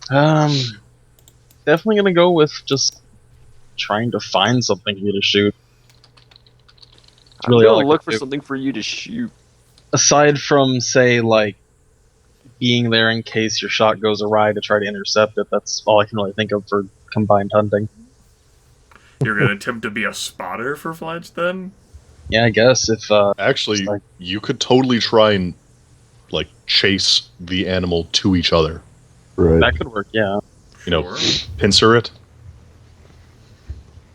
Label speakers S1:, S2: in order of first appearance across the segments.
S1: Um, definitely gonna go with just trying to find something for you to shoot.
S2: I'm
S1: Really all I
S2: gonna
S1: can
S2: look for
S1: do.
S2: something for you to shoot.
S1: Aside from, say, like, being there in case your shot goes awry to try to intercept it, that's all I can really think of for combined hunting.
S3: You're gonna attempt to be a spotter for Fletch, then?
S1: Yeah, I guess if
S4: Actually,
S1: like-
S4: you could totally try and like chase the animal to each other.
S5: Right.
S1: that could work. Yeah,
S4: You know,
S3: Sure.
S4: pincer it.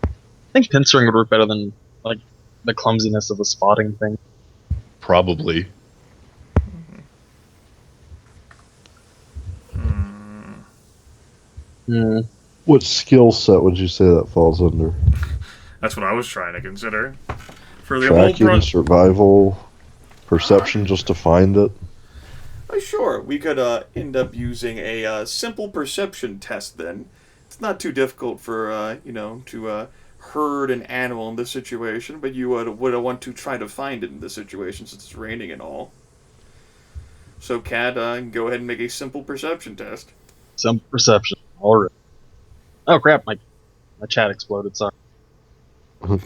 S1: I think pincering would work better than like the clumsiness of the spotting thing.
S4: Probably.
S1: Hmm.
S5: What skill set would you say that falls under?
S3: That's what I was trying to consider. For the
S5: Tracking,
S3: old
S5: survival, perception just to find it?
S6: Sure, we could end up using a simple perception test then. It's not too difficult for, to herd an animal in this situation, but you would want to try to find it in this situation since it's raining and all. So, Kat, go ahead and make a simple perception test.
S1: Some perception. All right. Oh crap! My chat exploded. Sorry.
S6: No.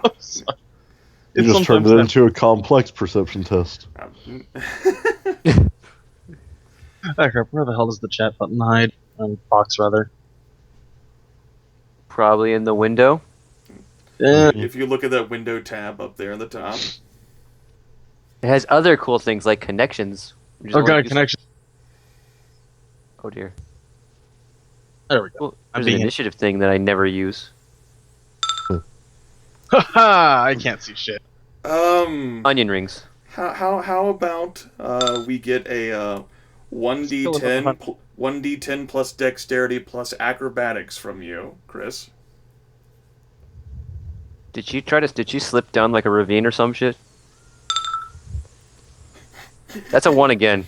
S1: Oh, sorry.
S5: You
S1: It's
S5: just turned
S1: sometimes
S5: it into a complex perception test.
S1: Oh crap! Where the hell does the chat button hide? Box rather.
S2: Probably in the window.
S6: If you look at that window tab up there on the top.
S2: It has other cool things like connections. which is
S1: Oh
S2: one
S1: god,
S2: you-
S1: connection.
S2: Oh dear.
S1: There we go.
S2: Well,
S1: I'm
S2: there's an
S1: being-
S2: initiative thing that I never use.
S1: Haha! I can't see shit.
S2: Onion rings.
S6: How about we get a 1d10 plus dexterity plus acrobatics from you, Chris?
S2: Did she slip down like a ravine or some shit? That's a 1 again.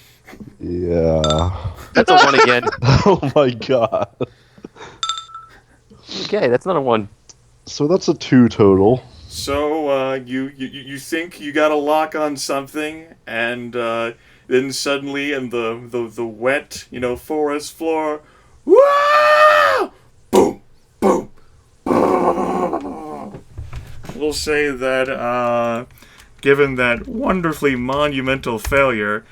S5: Yeah.
S2: That's a 1 again.
S5: Oh my god.
S2: Okay, that's not a 1.
S5: So that's a 2 total.
S6: So you think you got a lock on something, and then suddenly in the wet forest floor, wah! Boom, boom.
S3: We'll say that, given that wonderfully monumental failure,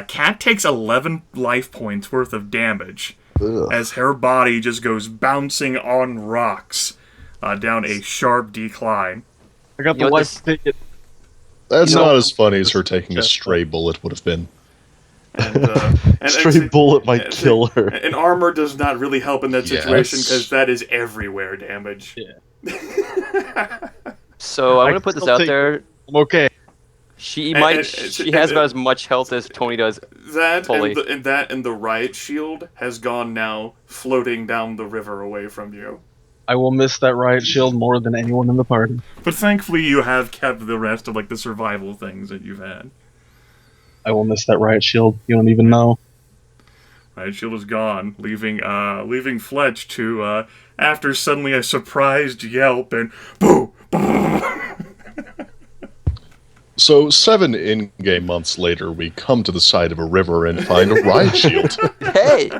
S3: Kat takes 11 life points worth of damage
S5: Ugh.
S3: as her body just goes bouncing on rocks down a sharp decline.
S1: I got
S2: You
S1: the
S2: know what
S1: life ticket.
S4: That's
S1: No.
S4: not as funny as her taking a stray bullet would have been.
S6: And
S5: Stray bullet might kill her.
S6: And armor does not really help in that situation
S4: Yes.
S6: because that is everywhere damage.
S1: Yeah.
S2: So I'm
S1: I
S2: gonna put
S1: can
S2: this
S1: still
S2: out
S1: take-
S2: there.
S1: I'm okay.
S2: She
S6: And-
S2: might.
S6: and-
S2: She has about as much health as Tony does.
S6: That
S2: Fully.
S6: and the riot shield has gone now floating down the river away from you.
S1: I will miss that riot shield more than anyone in the party.
S3: But thankfully you have kept the rest of, like, the survival things that you've had.
S1: I will miss that riot shield. You don't even know.
S3: Right, shield is gone, leaving Fletch to, after suddenly a surprised yelp and boo, boo.
S4: So 7 in-game months later, we come to the side of a river and find a riot shield.
S2: Hey,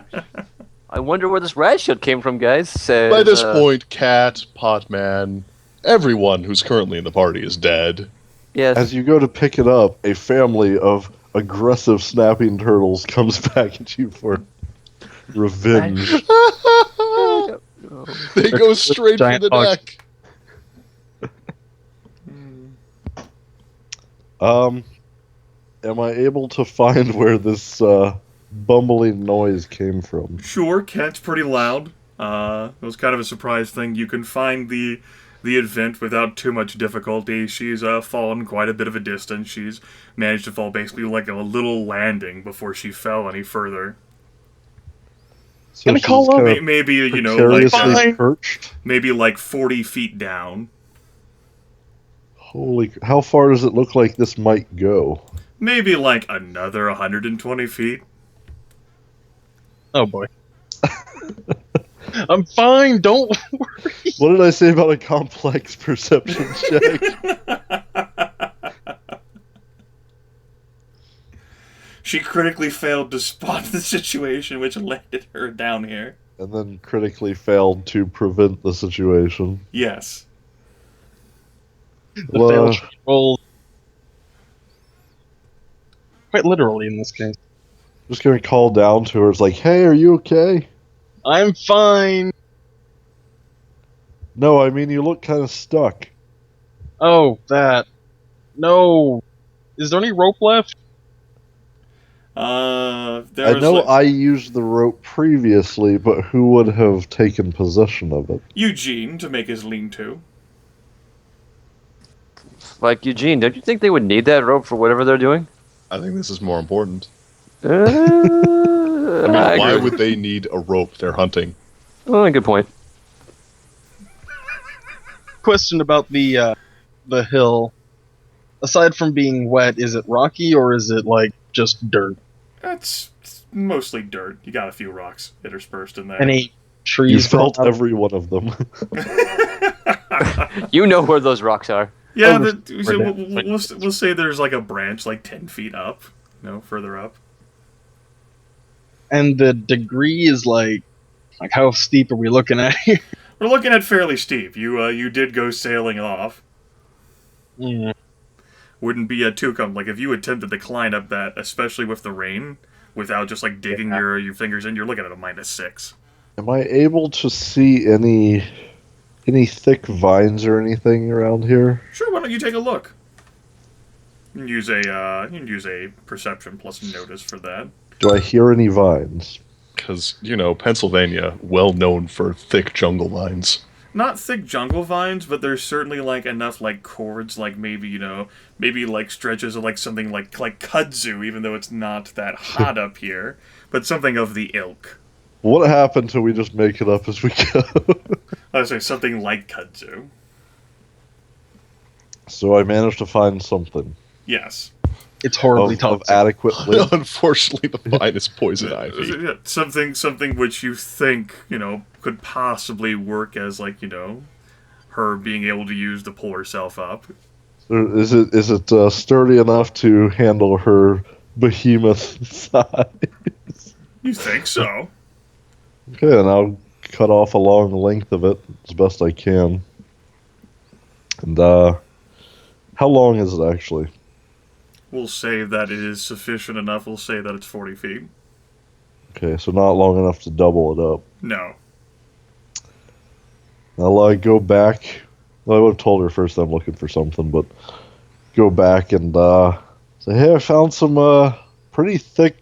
S2: I wonder where this riot shield came from, guys. Says,
S4: By this point, Cat, Potman, everyone who's currently in the party is dead.
S2: yes.
S5: As you go to pick it up, a family of aggressive snapping turtles comes back at you for revenge.
S4: They go straight for
S1: Giant
S4: the
S1: hog.
S4: neck.
S5: Am I able to find where this bumbling noise came from?
S3: Sure, Cat's pretty loud. It was kind of a surprise thing. You can find the event without too much difficulty. She's fallen quite a bit of a distance. She's managed to fall basically like a little landing before she fell any further.
S5: So
S1: Gonna
S5: she's
S1: call up-
S5: kinda
S3: Maybe, you know, like
S5: precariously
S1: Fine.
S5: perched.
S3: maybe like 40 feet down.
S5: Holy! How far does it look like this might go?
S3: Maybe like another 120 feet.
S1: Oh boy. I'm fine. Don't worry.
S5: What did I say about a complex perception check?
S3: She critically failed to spot the situation, which landed her down here.
S5: And then critically failed to prevent the situation.
S3: Yes.
S1: The
S5: Well,
S1: failed roll. Quite literally in this case.
S5: just gonna call down to her. It's like, hey, are you okay?
S1: I'm fine.
S5: No, I mean, you look kind of stuck.
S1: Oh, that. No. Is there any rope left?
S5: I
S3: There
S5: know
S3: was
S5: I used the rope previously, but who would have taken possession of it?
S3: Eugene to make his lean-to.
S2: Like, Eugene, don't you think they would need that rope for whatever they're doing?
S4: I think this is more important.
S2: I
S4: I mean, why
S2: agree.
S4: would they need a rope? They're hunting.
S2: Oh, good point.
S1: Question about the hill. Aside from being wet, is it rocky or is it like just dirt?
S3: It's mostly dirt. You got a few rocks interspersed in there.
S1: Any
S5: You
S1: trees?
S5: felt
S1: growing up?
S5: every one of them.
S2: You know where those rocks are.
S3: Yeah,
S1: Over-
S3: we'll say there's like a branch like 10 feet up, further up.
S1: And the degree is like how steep are we looking at here?
S3: We're looking at fairly steep. You did go sailing off.
S1: Mm.
S3: Wouldn't be too like if you attempted to climb up that, especially with the rain, without just like digging your fingers in, you're looking at a -6.
S5: Am I able to see any thick vines or anything around here?
S3: Sure, why don't you take a look? You can use a perception plus notice for that.
S5: Do I hear any vines?
S4: Because, Pennsylvania, well known for thick jungle vines.
S3: Not thick jungle vines, but there's certainly like enough like cords, like maybe maybe like stretches of like something like kudzu, even though it's not that hot up here, but something of the ilk.
S5: What happened till we just make it up as we go?
S3: I would say something like kudzu.
S5: So I managed to find something
S3: Yes.
S1: It's horribly
S5: of
S1: toxic.
S5: adequate width.
S4: Unfortunately, the vine is poison ivy.
S3: Yeah, something which you think could possibly work as like her being able to use to pull herself up.
S5: Is it sturdy enough to handle her behemoth size?
S3: You think so?
S5: Okay, and I'll cut off a long length of it as best I can. And how long is it actually?
S3: We'll say that it is sufficient enough. We'll say that it's 40 feet.
S5: Okay, so not long enough to double it up.
S3: No.
S5: I'll go back. Well, I would have told her first I'm looking for something, but go back and say, hey, I found some pretty thick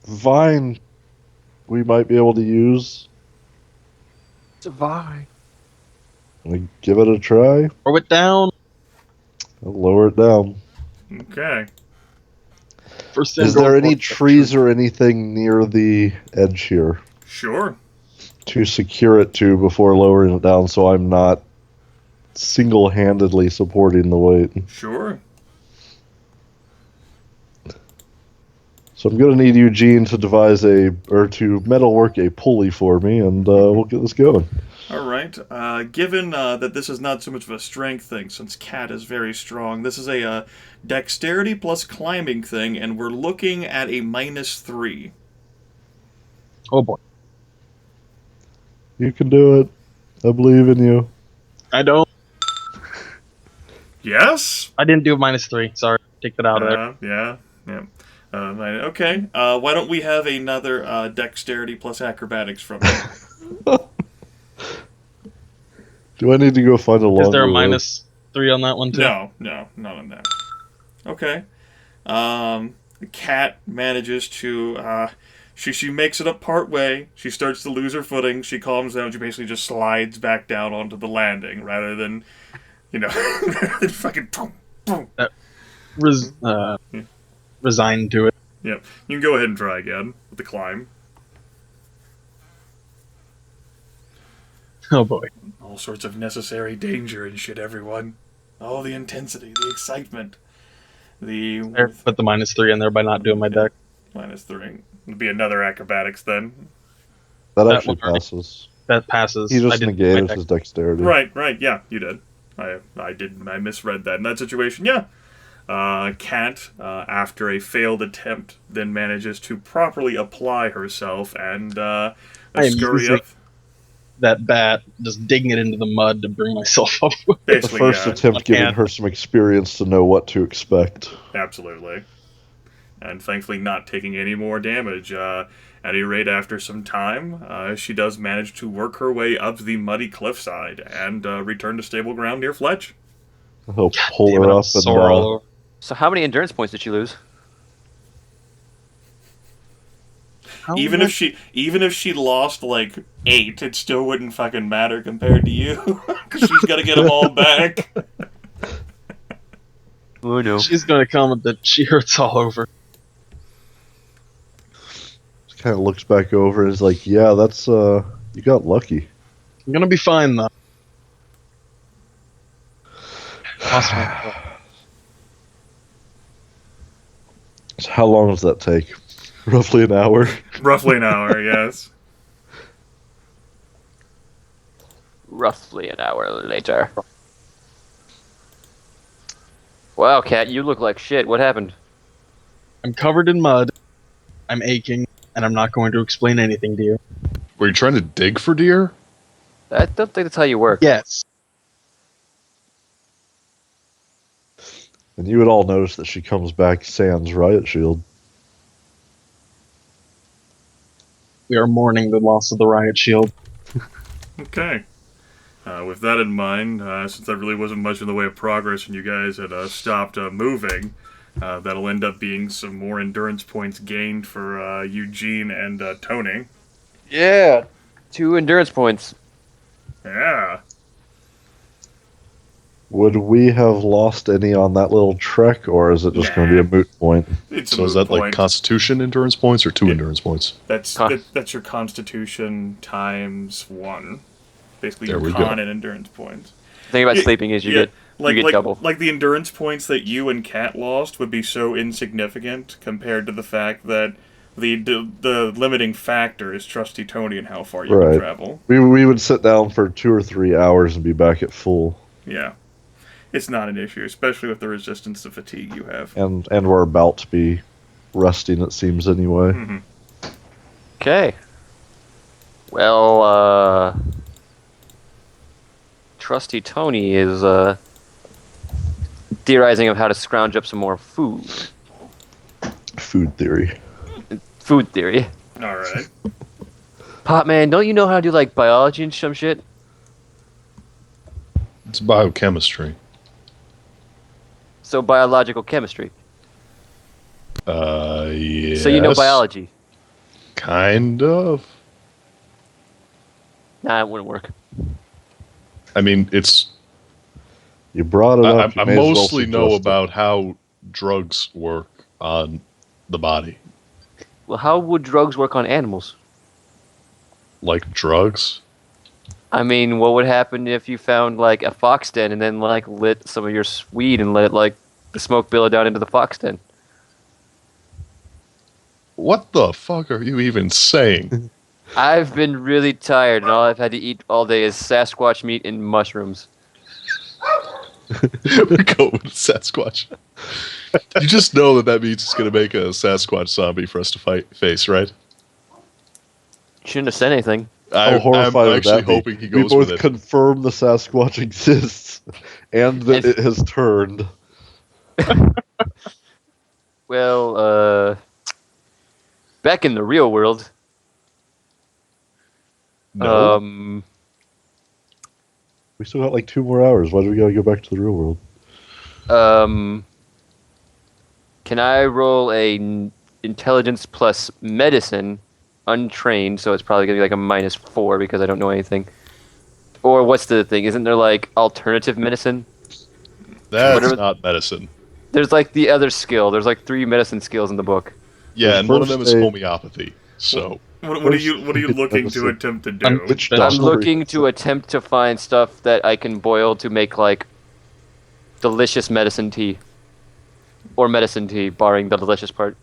S5: vine we might be able to use.
S2: It's a vine.
S5: Can we give it a try?
S1: Throw it down.
S5: I'll lower it down.
S3: Okay.
S1: First
S5: Is there any trees or anything near the edge here
S3: Sure.
S5: to secure it to before lowering it down so I'm not single-handedly supporting the weight?
S3: Sure.
S5: So I'm going to need Eugene to to metalwork a pulley for me, and we'll get this going.
S3: All right. Given that this is not so much of a strength thing, since Cat is very strong, this is a dexterity plus climbing thing, and we're looking at a -3.
S1: Oh boy.
S5: You can do it. I believe in you.
S1: I don't.
S3: Yes.
S1: I didn't do a -3. Sorry. Take that out of there.
S3: Yeah. Okay. Why don't we have another dexterity plus acrobatics from you?
S5: Do I need to go find a longer
S1: Is there a
S5: rope?
S1: -3 on that one too?
S3: No, not on that. Okay. The cat manages to. She makes it up part way. She starts to lose her footing. She calms down. She basically just slides back down onto the landing rather than, fucking. Boom.
S1: Resigned to it.
S3: Yep. You can go ahead and try again with the climb.
S1: Oh boy.
S3: All sorts of necessary danger and shit, everyone. All the intensity, the excitement.
S1: There, put the -3 in there by not doing my deck.
S3: -3. It'll be another acrobatics then.
S5: That
S1: That
S5: actually
S1: one already-
S5: passes.
S1: That passes.
S5: He
S1: I
S5: just
S1: didn't do my
S5: negated
S1: deck.
S5: his dexterity.
S3: Right, yeah, you did. I misread that in that situation. Yeah. Kat, after a failed attempt, then manages to properly apply herself and
S1: I am
S3: scurry
S1: using
S3: up.
S1: that bat, just digging it into the mud to bring myself up.
S5: The
S3: Basically,
S5: first
S3: yeah,
S5: attempt giving
S1: hand.
S5: her some experience to know what to expect.
S3: absolutely. And thankfully not taking any more damage. At any rate, after some time, she does manage to work her way up the muddy cliffside and return to stable ground near Fletch.
S5: He'll pull
S1: Damn it,
S5: her
S1: I'm
S5: up and
S1: sore all over.
S2: So how many endurance points did you lose?
S1: How
S3: Even
S1: much-
S3: if she lost like 8, it still wouldn't fucking matter compared to you, because she's got to get them all back.
S2: Oh no.
S1: she's gonna comment that she hurts all over.
S5: just kind of looks back over and is like, "Yeah, that's you got lucky."
S1: I'm gonna be fine though. Lost my-
S5: So how long does that take? Roughly an hour.
S3: Roughly an hour, yes.
S2: Roughly an hour later. Wow, Kat, you look like shit. What happened?
S1: I'm covered in mud. I'm aching, and I'm not going to explain anything to you.
S4: Were you trying to dig for deer?
S2: I don't think that's how you work.
S1: Yes.
S5: And you would all notice that she comes back sans riot shield.
S1: We are mourning the loss of the riot shield.
S3: Okay. With that in mind, since there really wasn't much in the way of progress and you guys had stopped moving, that'll end up being some more endurance points gained for Eugene and Tony.
S2: Yeah. 2 endurance points.
S3: Yeah.
S5: Would we have lost any on that little trek, or is it just going to be a moot point?
S3: It's a
S4: So is
S3: moot
S4: that like
S3: point.
S4: Constitution endurance points or 2 endurance points?
S3: That's
S2: Con-
S3: that's your Constitution times 1. Basically,
S4: There
S3: your
S4: we
S3: con
S4: go.
S3: and endurance points.
S2: The thing about
S3: Yeah,
S2: sleeping is you get double.
S3: Like the endurance points that you and Kat lost would be so insignificant compared to the fact that the limiting factor is Trusty Tony and how far you
S5: Right.
S3: can travel.
S5: We would sit down for 2 or 3 hours and be back at full,
S3: Yeah. It's not an issue, especially with the resistance to fatigue you have.
S5: and we're about to be resting. It seems anyway.
S3: Hmm.
S2: Okay. Well, Trusty Tony is theorizing of how to scrounge up some more food.
S5: Food theory.
S2: Food theory.
S3: All right.
S2: Potman, don't you know how to do like biology and some shit?
S4: It's biochemistry.
S2: So biological chemistry.
S4: Yes.
S2: So you know biology.
S4: Kind of.
S2: Nah, it wouldn't work.
S4: I mean, it's.
S5: You brought it up.
S4: I
S5: you may as well
S4: mostly know
S5: suggest it.
S4: about how drugs work on the body.
S2: Well, how would drugs work on animals?
S4: Like drugs?
S2: I mean, what would happen if you found like a fox den and then like lit some of your weed and let like the smoke billow down into the fox den?
S4: What the fuck are you even saying?
S2: I've been really tired and all I've had to eat all day is Sasquatch meat and mushrooms.
S4: We go with Sasquatch. You just know that means it's going to make a Sasquatch zombie for us to face, right?
S2: Shouldn't have said anything.
S5: How
S4: I'm
S5: horrified would
S4: actually
S5: that be?
S4: hoping he
S5: We
S4: goes
S5: both
S4: with it.
S5: confirm the Sasquatch exists and that it has turned.
S2: Well, back in the real world,
S4: No.
S5: We still got like 2 more hours. Why do we gotta go back to the real world?
S2: Can I roll intelligence plus medicine untrained, so it's probably going to be like a -4 because I don't know anything. Or what's the thing? Isn't there like alternative medicine?
S4: That's
S2: whatever-
S4: not medicine.
S2: There's like the other skill. There's like 3 medicine skills in the book.
S4: Yeah,
S5: Well,
S4: and one of them is
S5: first aid-
S4: homeopathy. So,
S3: What are you looking to attempt to do?
S5: Which
S1: I'm
S2: I'm
S5: doctor-
S2: looking to attempt to find stuff that I can boil to make like delicious medicine tea. Or medicine tea, barring the delicious part.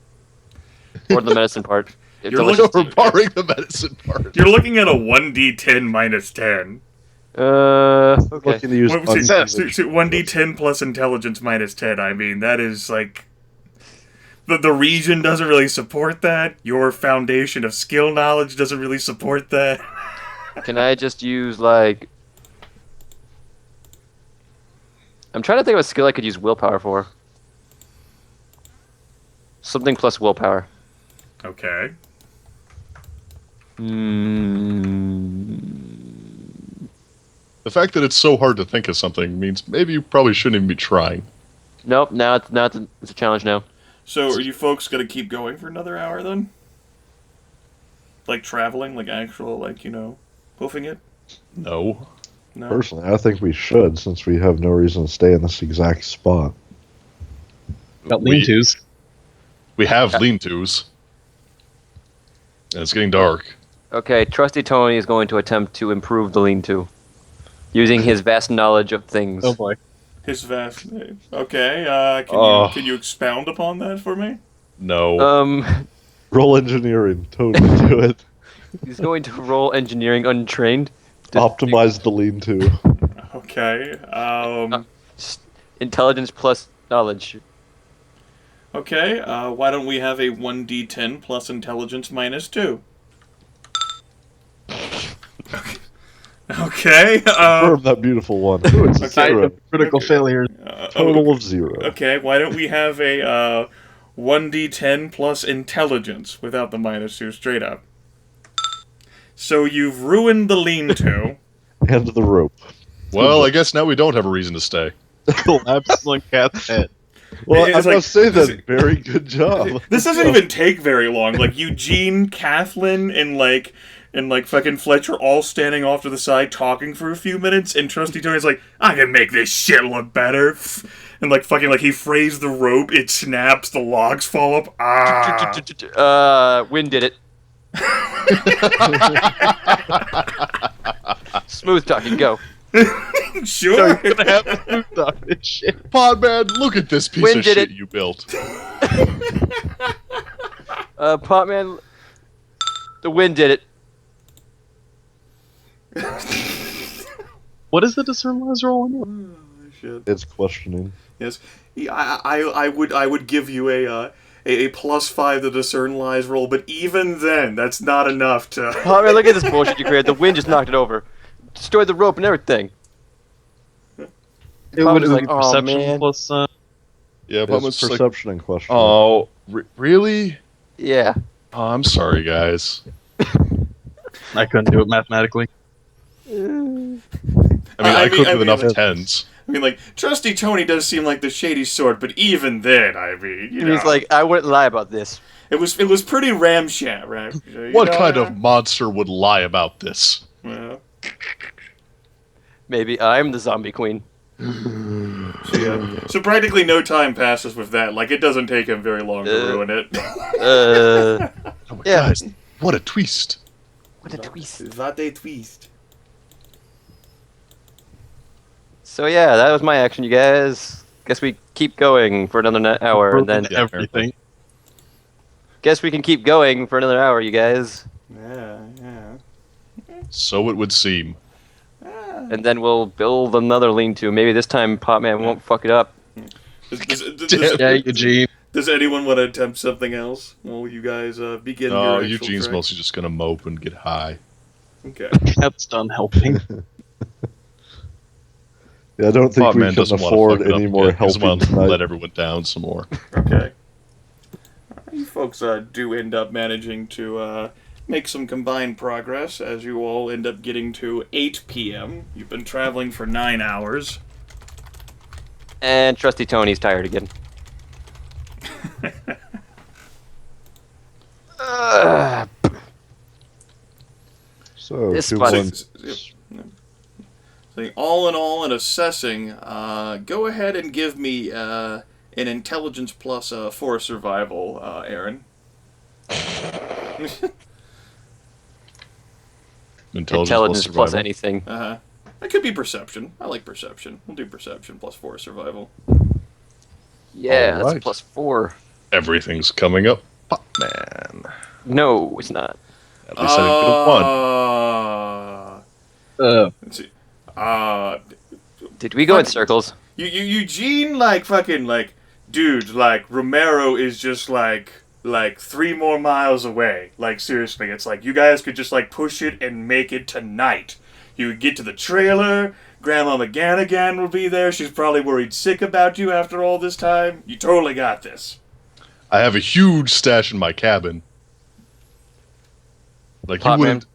S2: Or the medicine part. If
S3: You're
S2: delicious
S4: we're
S2: tea-
S4: barring the medicine part.
S3: You're looking at a 1d10 minus 10.
S2: Okay.
S5: Looking to use
S3: Well, see,
S5: unconventional
S3: 1d10 plus intelligence minus 10. I mean, that is like. The region doesn't really support that. Your foundation of skill knowledge doesn't really support that.
S2: Can I just use, like... I'm trying to think of a skill I could use willpower for. Something plus willpower.
S3: Okay.
S4: The fact that it's so hard to think of something means maybe you probably shouldn't even be trying.
S2: Nope, now it's a challenge now.
S3: So, are you folks gonna keep going for another hour then? Like traveling, like actual, like, hoofing it?
S4: No.
S3: No.
S5: Personally, I think we should, since we have no reason to stay in this exact spot.
S1: Got lean-tos.
S4: We have lean-tos. And it's getting dark.
S2: Okay, Trusty Tony is going to attempt to improve the lean-to. Using his vast knowledge of things.
S1: Oh boy.
S3: His vast name. Okay, can you expound upon that for me?
S4: No.
S5: Roll engineering, totally do it.
S2: He's going to roll engineering untrained.
S5: Optimize the lean-to.
S3: Okay,
S2: Intelligence plus knowledge.
S3: okay, why don't we have a 1d10 plus intelligence minus 2? Okay,
S5: Confirm that beautiful one. Ooh, it's a
S3: Okay.
S5: zero.
S1: Critical failure.
S5: Total of 0.
S3: okay, why don't we have a 1d10 plus intelligence without the minus 2 straight up? So you've ruined the lean-to.
S5: And the rope.
S4: Well, I guess now we don't have a reason to stay.
S1: Collapse on Cat's head.
S5: Well,
S3: It's
S5: I
S3: like-
S5: must say that. Very good job.
S3: This doesn't even take very long. Like Eugene, Kathlyn, and fucking Fletcher all standing off to the side talking for a few minutes, and Trusty Tony's like, I can make this shit look better. And he frays the rope, it snaps, the logs fall up.
S2: Wind did it. Smooth talking, go.
S3: Sure.
S1: Gonna have to move on this shit.
S4: Podman, look at this piece
S2: When
S4: of
S2: did
S4: shit
S2: it-
S4: you built.
S2: Potman, the wind did it.
S1: What is the discernment roll on?
S3: Shit.
S5: It's questioning.
S3: Yes, I would give you a +5 to discern lies roll, but even then, that's not enough to.
S2: Potman, look at this bullshit you created. The wind just knocked it over. Destroyed the rope and everything.
S1: It would
S2: was
S1: be
S2: like, "Oh,
S1: perception
S2: man."
S1: plus.
S4: Yeah,
S5: It's
S4: Podman's just like,
S5: perception and question.
S4: oh, really?
S2: Yeah.
S4: Oh, I'm sorry, guys.
S1: I couldn't do it mathematically.
S4: I mean, I cooked with enough
S3: like-
S4: 10s.
S3: I mean, Trusty Tony does seem like the shady sort, but even then, I mean, you know,
S2: He's like, I wouldn't lie about this.
S3: it was pretty ramshat, right? You
S4: What
S3: know,
S4: kind of monster would lie about this?
S3: Yeah.
S2: Maybe I'm the zombie queen.
S3: So practically no time passes with that. Like, it doesn't take him very long to ruin it.
S4: Oh my
S2: Yeah.
S4: guys, what a twist.
S2: What a twist.
S3: What a twist.
S2: So yeah, that was my action, you guys. Guess we keep going for another hour, and then
S4: Yeah,
S1: everything.
S2: guess we can keep going for another hour, you guys.
S3: Yeah.
S4: So it would seem.
S2: And then we'll build another lean-to. Maybe this time Potman won't fuck it up.
S1: Yeah, Eugene.
S3: Does anyone want to attempt something else? While you guys begin
S4: No,
S3: your actual
S4: Eugene's
S3: trek?
S4: mostly just gonna mope and get high.
S3: Okay.
S1: Cat's done helping.
S5: Yeah, I don't think
S4: Podman
S5: we can
S4: doesn't want
S5: afford
S4: to fuck it
S5: any
S4: up
S5: more
S4: again. He doesn't
S5: helping
S4: want to let
S5: tonight.
S4: everyone down some more.
S3: Okay. You folks do end up managing to make some combined progress as you all end up getting to 8 p.m. You've been traveling for 9 hours.
S2: And Trusty Tony's tired again.
S5: So,
S2: This
S5: two
S2: spot
S5: ones.
S3: So all in all, in assessing, go ahead and give me an intelligence plus 4 survival, Aaron.
S2: Intelligence plus
S4: survival.
S2: anything.
S3: Uh-huh. It could be perception. I like perception. We'll do perception plus 4 survival.
S2: Yeah, that's
S4: Alright.
S2: plus 4.
S4: Everything's coming up. Potman.
S2: No, it's not.
S4: At least I didn't get a 1.
S3: Uh,
S1: Uh,
S3: let's see.
S2: Did we go in circles?
S6: Eugene, like, fucking, like, dude, like, Romero is just, like 3 more miles away. Like, seriously, it's like, you guys could just, like, push it and make it tonight. You would get to the trailer, Grandma MacGannigan will be there, she's probably worried sick about you after all this time. You totally got this.
S4: I have a huge stash in my cabin. Like, you
S2: Potman.
S4: wouldn't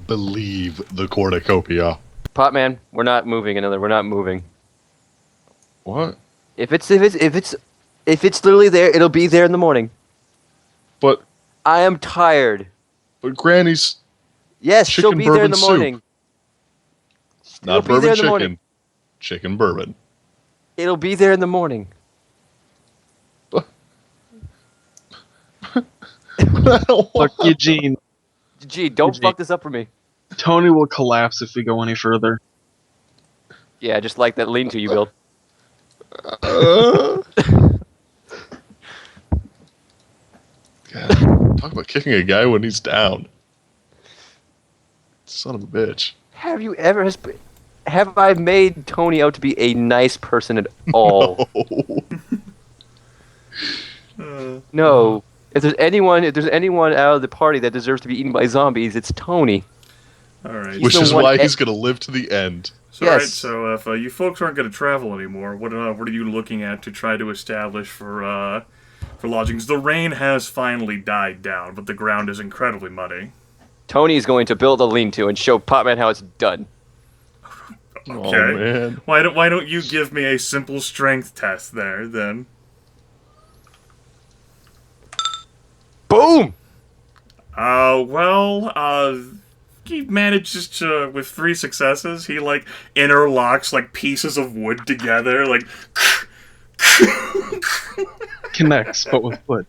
S4: believe the cornucopia.
S2: Potman, we're not moving. We're not moving.
S4: What?
S2: If it's literally there, it'll be there in the morning.
S4: But
S2: I am tired.
S4: Granny's
S2: Yes, she'll
S4: Chicken
S2: be there in the
S4: bourbon soup.
S2: morning.
S4: not
S2: It'll be there
S4: bourbon
S2: in the morning.
S4: chicken. Chicken bourbon.
S2: It'll be there in the morning.
S1: Look, Eugene,
S2: Gee, don't
S1: Eugene.
S2: fuck this up for me.
S1: Tony will collapse if we go any further.
S2: Yeah, just like that lean-to you built.
S4: God, talk about kicking a guy when he's down. Son of a bitch.
S2: Have I made Tony out to be a nice person at all? No. If there's anyone out of the party that deserves to be eaten by zombies, it's Tony.
S6: Alright.
S4: Which
S2: the
S4: is
S2: one
S4: why
S2: e-
S4: he's going to live to the end.
S6: So,
S2: Yes.
S6: alright, so if you folks aren't going to travel anymore, what are you looking at to try to establish for lodgings? The rain has finally died down, but the ground is incredibly muddy.
S2: Tony's going to build a lean-to and show Potman how it's done.
S4: Oh,
S6: Okay.
S4: man.
S6: Why don't you give me a simple strength test there, then?
S2: Boom!
S6: He manages to, with 3 successes, he, like, interlocks, like, pieces of wood together, like...
S1: Connects, but with wood.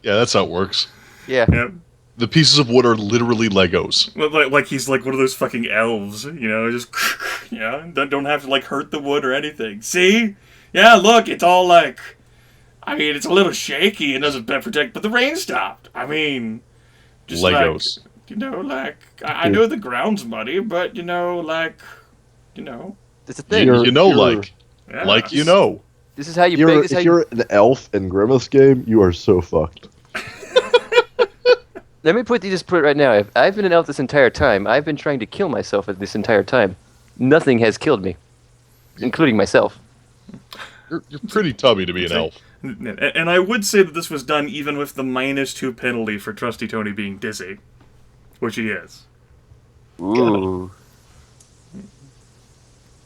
S4: Yeah, that's how it works.
S2: Yeah.
S6: Yep.
S4: The pieces of wood are literally Legos.
S6: Like he's like one of those fucking elves, you know, just yeah, don't have to like hurt the wood or anything. See? Yeah, look, it's all like, I mean, it's a little shaky and doesn't protect, but the rain stopped. I mean, just
S4: Legos.
S6: like, you know, like I know the ground's muddy, but you know, like, you know,
S2: That's the thing.
S5: You're-
S6: yeah.
S4: Like you know.
S2: This is how you bake. This is how
S5: If
S2: you...
S5: you're an elf in Grimith's game, you are so fucked.
S2: Let me put it right now. If I've been an elf this entire time, I've been trying to kill myself this entire time. Nothing has killed me, including myself.
S4: You're pretty tubby to be an elf.
S6: And I would say that this was done even with the -2 penalty for Trusty Tony being dizzy, which he is.
S2: Ooh.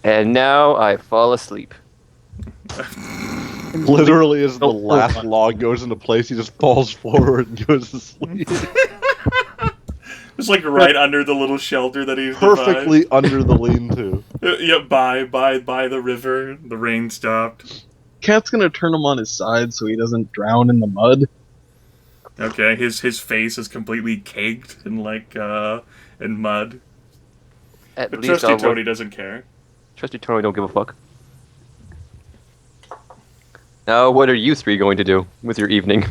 S2: And now I fall asleep.
S5: Literally, as the last log goes into place, he just falls forward and goes to sleep.
S6: It's like right under the little shelter that he's
S5: Perfectly under the lean-to.
S6: Yeah, by the river. The rain stopped.
S1: Cat's gonna turn him on his side so he doesn't drown in the mud.
S6: Okay, his face is completely caked in like in mud.
S2: At
S6: But
S2: least
S6: Trusty
S2: I'll
S6: Tony doesn't care.
S2: Trusty Tony don't give a fuck. Now, what are you 3 going to do with your evening?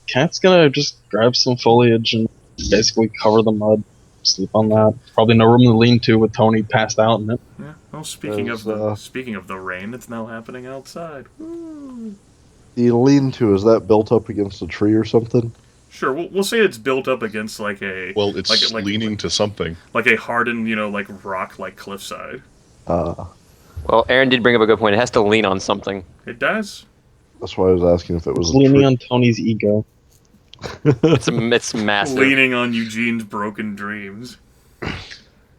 S1: Cat's gonna just grab some foliage and basically cover the mud, sleep on that. Probably no room to lean to with Tony passed out in it.
S6: Yeah. Well, speaking
S5: There's,
S6: of the rain, it's now happening outside. Woo.
S5: The lean-to, is that built up against a tree or something?
S6: Sure, we'll say it's built up against like a
S4: Well, it's
S6: like
S4: leaning to something.
S6: like a hardened, you know, like rock, like cliffside.
S2: Well, Aaron did bring up a good point. It has to lean on something.
S6: It does.
S5: That's why I was asking if it was
S1: It's
S5: a
S1: leaning
S5: tree.
S1: on Tony's ego.
S2: It's massive.
S6: Leaning on Eugene's broken dreams.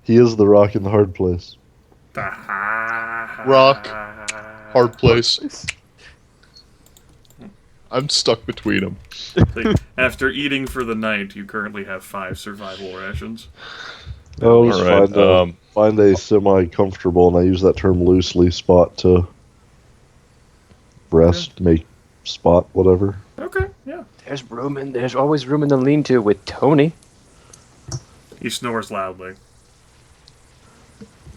S5: He is the rock in the hard place.
S4: Rock. Hard place. I'm stuck between them.
S6: After eating for the night, you currently have 5 survival rations.
S5: Oh, just
S4: Alright,
S5: find a semi-comfortable, and I use that term loosely, spot to rest, make spot, whatever.
S6: Okay, yeah.
S2: There's always room in the lean-to with Tony.
S6: He snores loudly.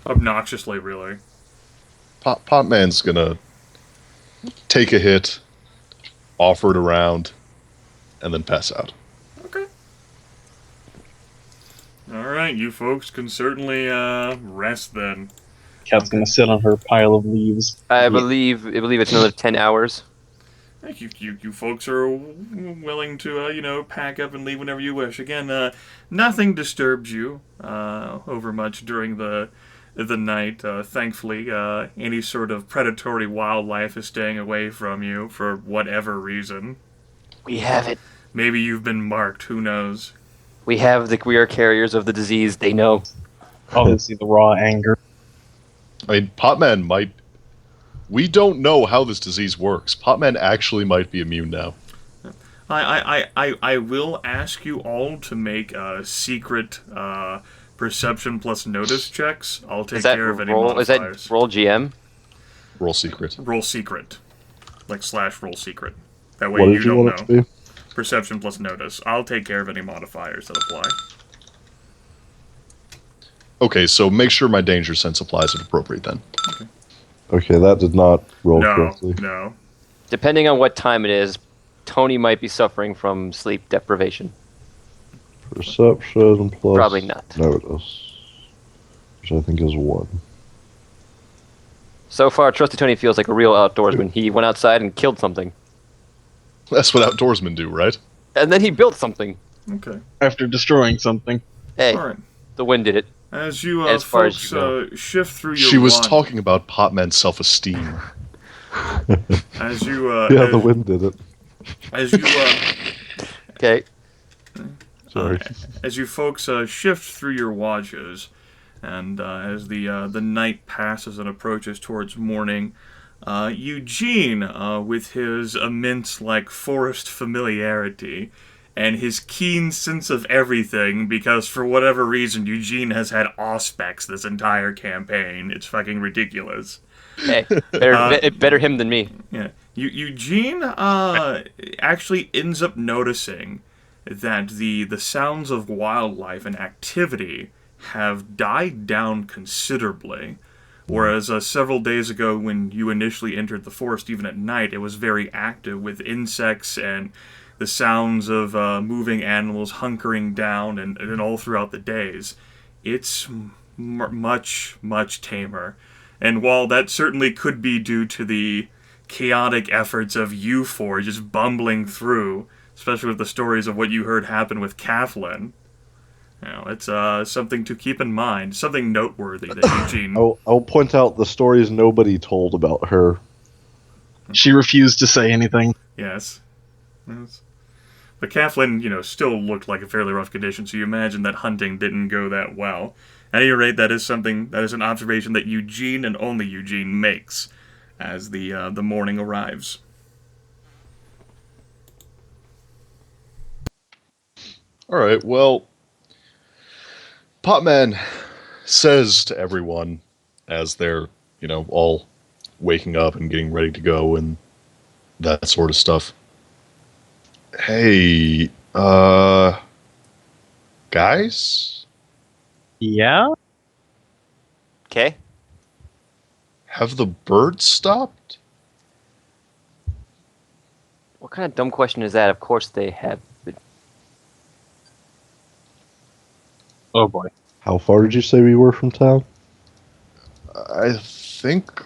S6: Obnoxiously, really.
S4: Potman's gonna take a hit, offer it around, and then pass out.
S6: Okay.
S3: right, you folks can certainly rest then.
S1: Cat's gonna sit on her pile of leaves.
S2: I believe it's another 10 hours.
S3: You folks are willing to, pack up and leave whenever you wish. Again, nothing disturbs you over much during the night. Thankfully, any sort of predatory wildlife is staying away from you for whatever reason.
S2: We have it.
S3: Maybe you've been marked. Who knows?
S2: We are carriers of the disease. They know.
S1: Obviously, the raw anger.
S4: I mean, Potman might. We don't know how this disease works. Potman actually might be immune now.
S3: I will ask you all to make secret perception plus notice checks. I'll take care of any modifiers.
S2: Is that roll GM?
S4: Roll secret.
S3: Roll secret. Like / roll secret. That way
S5: What
S3: you
S5: did you
S3: don't
S5: want it
S3: know.
S5: to be?
S3: Perception plus notice. I'll take care of any modifiers that apply.
S4: Okay, so make sure my danger sense applies if appropriate then.
S5: Okay, that did not roll
S3: No,
S5: correctly.
S3: no.
S2: Depending on what time it is, Tony might be suffering from sleep deprivation.
S5: Perception plus
S2: Probably not.
S5: notice, which I think is 1.
S2: So far, Trusty Tony feels like a real outdoorsman. He went outside and killed something.
S4: That's what outdoorsmen do, right?
S2: And then he built something.
S3: Okay.
S1: After destroying something.
S2: Hey,
S3: All right.
S2: the wind did it.
S3: As you
S2: As far as
S3: folks
S2: you know.
S3: shift through your
S4: She was
S3: wand-
S4: talking about Potman's self-esteem.
S3: as you
S5: Yeah,
S3: as,
S5: the wind did it.
S3: as you
S2: Okay.
S5: Sorry.
S3: as you folks shift through your watches, and as the night passes and approaches towards morning, Eugene, with his immense forest familiarity and his keen sense of everything, because for whatever reason Eugene has had auspex this entire campaign. It's fucking ridiculous.
S2: Hey, better him than me.
S3: Yeah, Eugene actually ends up noticing that the sounds of wildlife and activity have died down considerably. Whereas several days ago, when you initially entered the forest, even at night, it was very active with insects and the sounds of moving animals hunkering down and all throughout the days. It's much, much tamer. And while that certainly could be due to the chaotic efforts of you four just bumbling through, especially with the stories of what you heard happen with Kathlyn, it's something to keep in mind, something noteworthy that Eugene...
S5: I'll point out the stories nobody told about her.
S1: She refused to say anything.
S3: Yes. But Kathlyn, still looked like a fairly rough condition, so you imagine that hunting didn't go that well. At any rate, that is an observation that Eugene and only Eugene makes as the morning arrives.
S4: All right, well, Potman says to everyone as they're, all waking up and getting ready to go and that sort of stuff. Hey, guys?
S1: Yeah?
S2: Okay.
S4: Have the birds stopped?
S2: What kind of dumb question is that? Of course they have.
S1: Oh boy.
S5: How far did you say we were from town?
S4: I think,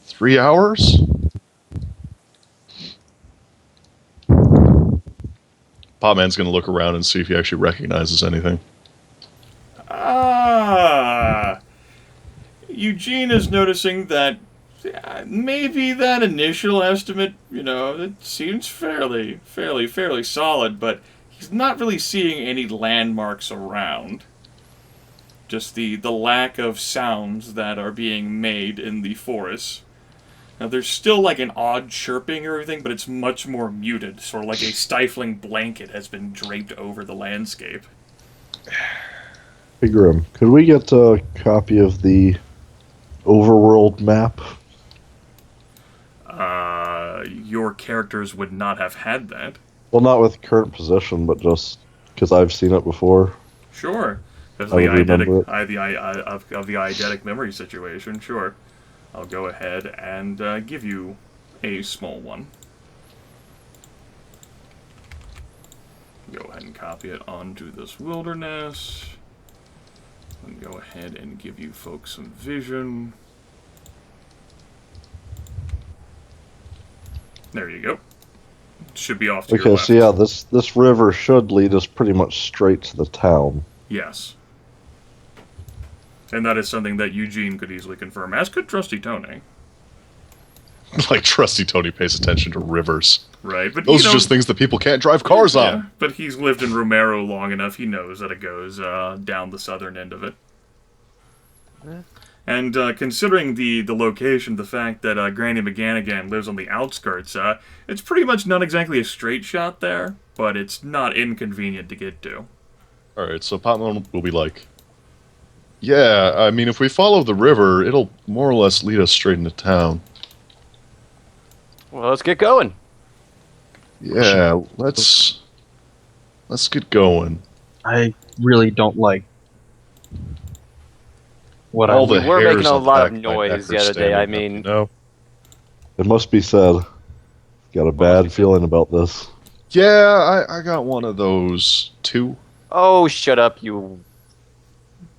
S4: 3 hours? Potman's gonna look around and see if he actually recognizes anything.
S3: Eugene is noticing that maybe that initial estimate, it seems fairly solid, but he's not really seeing any landmarks around. Just the lack of sounds that are being made in the forest. Now, there's still an odd chirping or everything, but it's much more muted, sort of like a stifling blanket has been draped over the landscape.
S5: Hey Grim, could we get a copy of the overworld map?
S3: Your characters would not have had that.
S5: Well, not with current position, but just because I've seen it before.
S3: Sure. Because
S5: I would remember it.
S3: of the eidetic memory situation, sure. I'll go ahead and give you a small one. Go ahead and copy it onto this wilderness. And go ahead and give you folks some vision. There you go. Should be off to your
S5: Okay,
S3: left.
S5: so yeah, this river should lead us pretty much straight to the town.
S3: Yes. And that is something that Eugene could easily confirm, as could Trusty Tony.
S4: Like Trusty Tony pays attention to rivers.
S3: Right, but
S4: Those are just things that people can't drive cars on.
S3: Yeah, but he's lived in Romero long enough, he knows that it goes down the southern end of it.
S2: Yeah.
S3: And considering the location, the fact that Granny MacGannigan lives on the outskirts, it's pretty much not exactly a straight shot there, but it's not inconvenient to get to.
S4: Alright, so Potman will be like, yeah, I mean, if we follow the river, it'll more or less lead us straight into town.
S2: Well, let's get going.
S4: Yeah, let's get going.
S1: I really don't like what
S4: All
S1: I
S4: the
S2: We're
S4: hairs
S2: making a
S4: on
S2: lot of
S4: back my
S2: noise
S4: neck
S2: the
S4: are
S2: other day, I
S4: standing
S2: mean-
S4: up, you know?
S5: It must be said. Got a bad feeling about this.
S4: Yeah, I got one of those too.
S2: Oh, shut up, you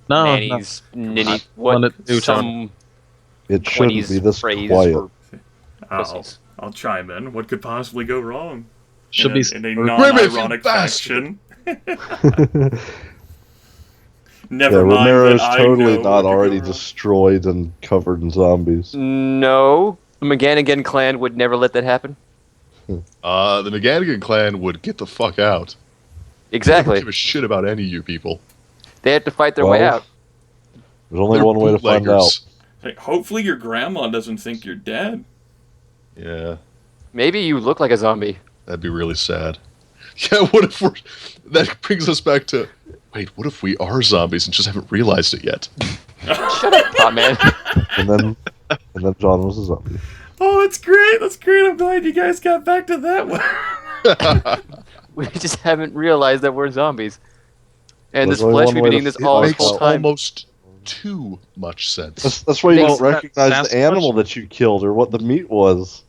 S1: no, no.
S2: nannies, ninny,
S1: Let
S2: what,
S1: it do,
S2: some
S5: It shouldn't
S2: 20s
S5: be this
S2: phrase
S5: quiet.
S2: for
S3: I'll,
S2: pussies.
S3: I'll chime in. What could possibly go wrong?
S1: Should
S3: in
S1: be
S3: a, in a
S1: or-
S3: non-ironic
S4: Grimith, you
S3: fashion. Never
S5: Yeah,
S3: mind
S5: Ramirez
S3: that I
S5: totally
S3: know
S5: not
S3: what could
S5: already
S3: go wrong.
S5: destroyed and covered in zombies.
S2: No, the MacGannigan clan would never let that happen.
S4: The MacGannigan clan would get the fuck out. They don't
S2: Exactly.
S4: give a shit about any of you people.
S2: They have to fight their way
S5: Well,
S2: out.
S5: There's only
S4: They're
S5: one way to find out.
S4: bootleggers.
S3: Hey, hopefully your grandma doesn't think you're dead.
S4: Yeah,
S2: Maybe you look like a zombie.
S4: that'd be really sad. Yeah, what if we're... That brings us back to... Wait, what if we are zombies and just haven't realized it yet?
S2: Shut up, Potman.
S5: And then John was a zombie.
S3: Oh, that's great. That's great. I'm glad you guys got back to that one.
S2: We just haven't realized that we're zombies. And
S5: There's
S2: this
S5: only
S2: Fletch,
S5: one
S2: we've
S5: way
S2: been
S5: to
S2: eating this
S5: see it.
S2: all this
S4: Makes
S2: whole time.
S4: almost too much sense.
S5: That's why you
S2: Thanks.
S5: don't recognize
S1: That's
S5: the animal
S1: much-
S5: that you killed or what the meat was.